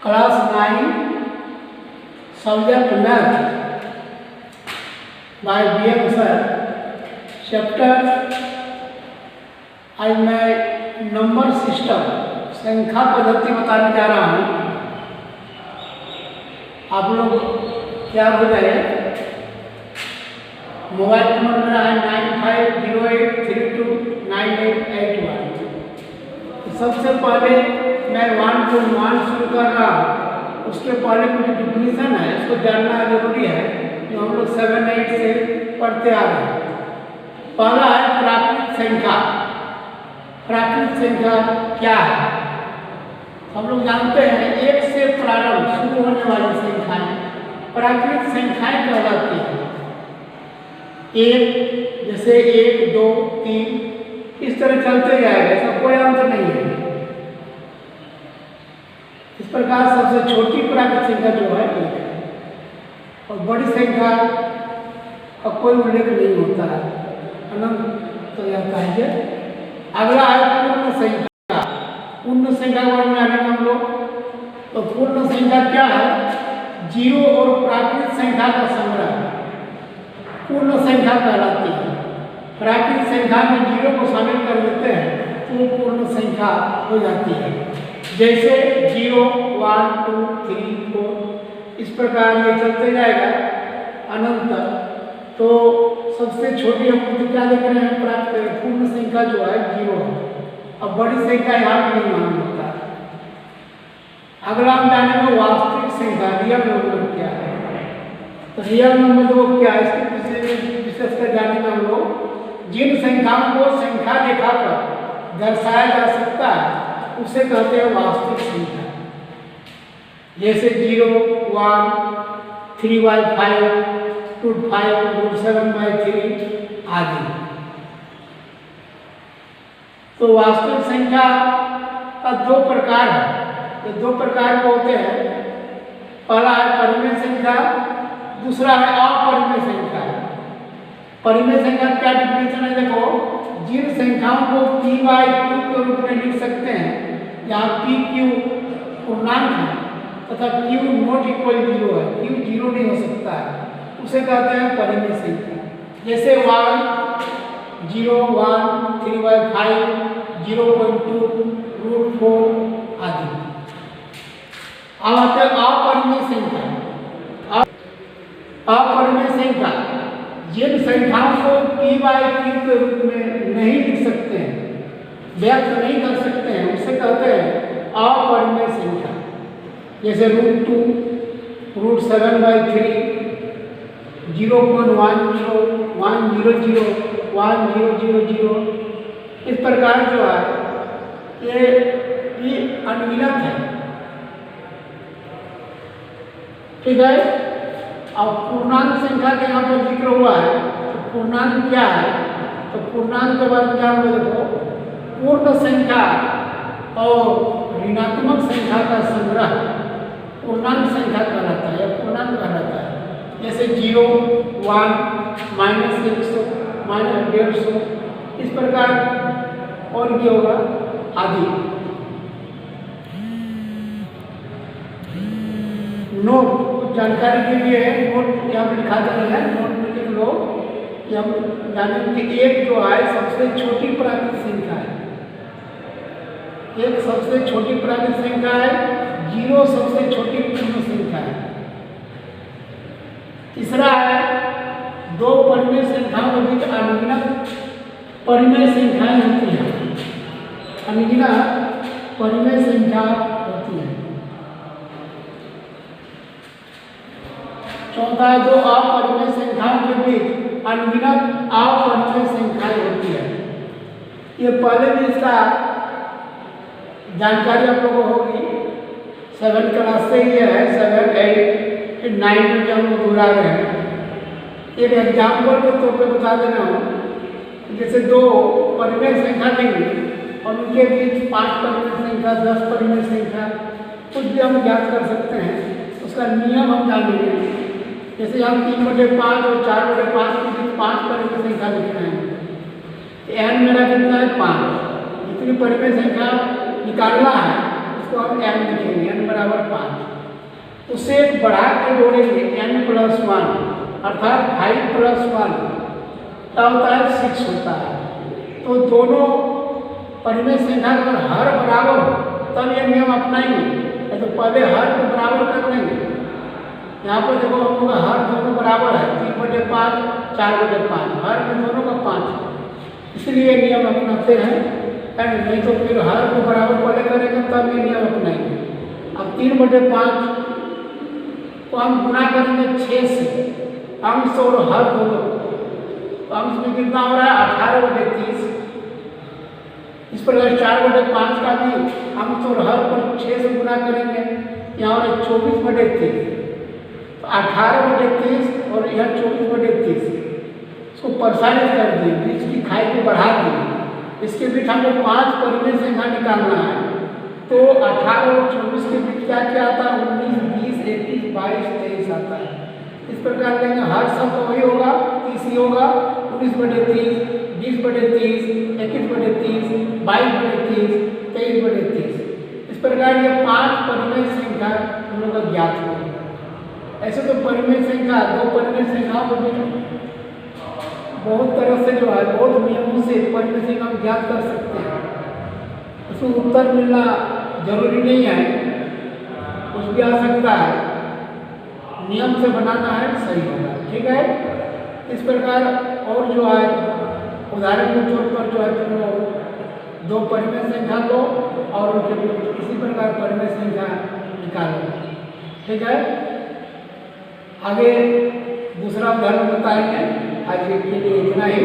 Class 9 subject math bye BM sir. Chapter आज मैं number system संख्या पद्धति बताने जा रहा हूँ। आप लोग क्या हो जाए, मोबाइल नंबर मेरा है 9508329881। सबसे पहले मैं 1 to 1 शुरू कर रहा हूँ। उसके पहले कुछ डिफिनीशन है, इसको जानना जरूरी है, जो हम लोग 7-8 से पढ़ते आ रहे हैं। पहला है प्राकृत संख्या। प्राकृत संख्या क्या है? हम लोग जानते हैं 1 से प्रारंभ शुरू होने वाली संख्याएं प्राकृत संख्याएं कहलाती हैं। 1 जैसे 1, 2, 3 इस तरह चलते जाएगा, इसका कोई अंत नहीं है। इस प्रकार सबसे छोटी प्राकृत संख्या जो है 1 है, और बड़ी संख्या का कोई उल्लेख नहीं होता है, अनंत तो जाता है। अगला है पूर्ण संख्या। पूर्ण संख्या के बारे में जानेंगे हम लोग। तो पूर्ण संख्या क्या है? जीरो और प्राकृत संख्या का संग्रह पूर्ण संख्या कहलाती है। प्राकृत संख्या में जीरो को शामिल कर देते हैं तो वो पूर्ण संख्या हो जाती है। जैसे 0, 1, 2, 3, 4 इस प्रकार ये चलते जाएगा अनंत। तो सबसे छोटी हम क्या देख रहे हैं? प्राप्त पूर्ण संख्या जो है 0 है। अब बड़ी संख्या यहाँ पर नहीं मालूम होता। अगला हम जानेंगे वास्तविक संख्या, रियल नंबर क्या है। तो रियल नंबर वो क्या है, इसके विशेषकर जानेंगे हम लोग। जिन संख्याओं को संख्या रेखा पर दर्शाया जा सकता है उसे कहते हैं वास्तविक संख्या। जैसे 0, 1, 3/5, 2/5, 7/3 आदि। तो वास्तविक संख्या का 2 प्रकार है। ये 2 प्रकार के होते हैं। पहला है परिमेय संख्या, दूसरा है अपरिमेय संख्या। परिमेय संख्या क्या डिफिनेशन है? देखो, जिन संख्याओं को p/q के रूप में लिख सकते हैं, यहाँ pq पूर्णांक है तथा q नॉट इक्वल 0 है, q 0 नहीं हो सकता है, उसे कहते हैं परिमेय संख्या। जैसे 1, 0, 1, 3/5, 0.2, √4 आदि। अब आते हैं अपरिमेय संख्या। अपरिमेय संख्या जिन संख्याओं को p/q के रूप में नहीं लिख सकते हैं, व्यक्त नहीं कर सकते हैं, उसे कहते हैं अपरिमेय संख्या। जैसे √2, √7/3, 0.10, 100, 1000 इस प्रकार जो है ये अनगिनत है। ठीक है। अब पूर्णांक संख्या के यहाँ पर जिक्र हुआ है, तो पूर्णांक क्या है? तो पूर्णांक के बारे में जान लो। देखो, पूर्ण संख्या और ऋणात्मक संख्या का संग्रह पूर्णांक संख्या कहलाता है या पूर्णांक कहलाता है। जैसे 0, 1, -100, -150 इस प्रकार, और क्या होगा आदि। नोट जानकारी के लिए है, नोट यहाँ पर लिखा जा रहा है, नोट में लिख लो कि हम जानें कि 1 जो है सबसे छोटी प्राकृत संख्या है। 1 सबसे छोटी प्राकृत संख्या है, 0 सबसे छोटी पूर्ण संख्या है। तीसरा है 2 परिमेय संख्याओं के बीच अनगिनत परिमेय संख्याएं होती हैं। अनगिनत परिमेय संख्या होती है। चौथा है 2 अपरिमेय संख्याओं के बीच अनगिनत अपरिमेय संख्याएं होती है। ये पहले भी इसका जानकारी आप लोगों को होगी, 7 क्लास से ये है, 7, 8, 9 में जब हम बुला रहे हैं। एक एग्जाम्पल के तौर पर बता दे रहा हूँ। जैसे 2 परिमेय संख्या लेंगे और उनके बीच 5 परिमेय संख्या, 10 परिमेय संख्या कुछ भी हम ज्ञात कर सकते हैं। उसका नियम हम जानेंगे। जैसे हम 3/5 और 4/5 के बीच 5 परिमेय संख्या लिखते हैं। n मेरा कितना है? 5। इतनी परिमेय संख्या निकालना है, इसको हम n लिखेंगे, n बराबर 5। उससे एक बढ़ा के जोड़ेंगे n+1 अर्थात 5+1 क्या होता है 6 होता है। तो दोनों परिमेय संख्या अगर हर बराबर हो तब ये नियम अपनाएंगे, तो पहले हर को बराबर कर लेंगे। यहाँ पर देखो हम लोग हर दोनों बराबर है, 3/5 4/5, हर में दोनों का 5, इसलिए नियम अपनाते हैं। नहीं तो फिर हर को बराबर पहले करेंगे तब ये नियम अपनाएंगे। अब 3/5 को हम गुना करेंगे 6 से, अंश और हर दोनों, तो अंश में कितना हो रहा है 18/30। इस प्रकार 4/5 का भी अंश और हर पर 6 से गुना करेंगे, यहाँ और 24/30, तो 18/30 और यह 24/30, इसको प्रसारित कर दिए, बीच की खाई को बढ़ा दिए। इसके बीच हमको 5 परिमेय संख्या निकालना है, तो 18 और 24 के बीच क्या क्या आता है 19, 20, 21, 22, 23 आता है। इस प्रकार लेंगे, हर सब तो वही होगा 30 ही होगा, 19/30, 20/30, 21/30, 22/30, 23/30। इस प्रकार ये 5 परिमेय संख्या हम लोग का ज्ञात होगी। ऐसे तो परिमेय संख्या, दो परिमेय संख्याओं के बीच बहुत तरह से जो है बहुत नियमों से परिमेय संख्या हम ज्ञात कर सकते हैं। उसको उत्तर मिलना जरूरी नहीं है, कुछ भी आ सकता है, नियम से बनाना है सही होगा, ठीक है। इस प्रकार और जो है उदाहरण के तौर पर जो है तो दो परिमेय संख्या लो और उनके इसी प्रकार परिमेय संख्या निकालो, ठीक है। आगे दूसरा उदाहरण बताएंगे। आज के लिए इतना ही।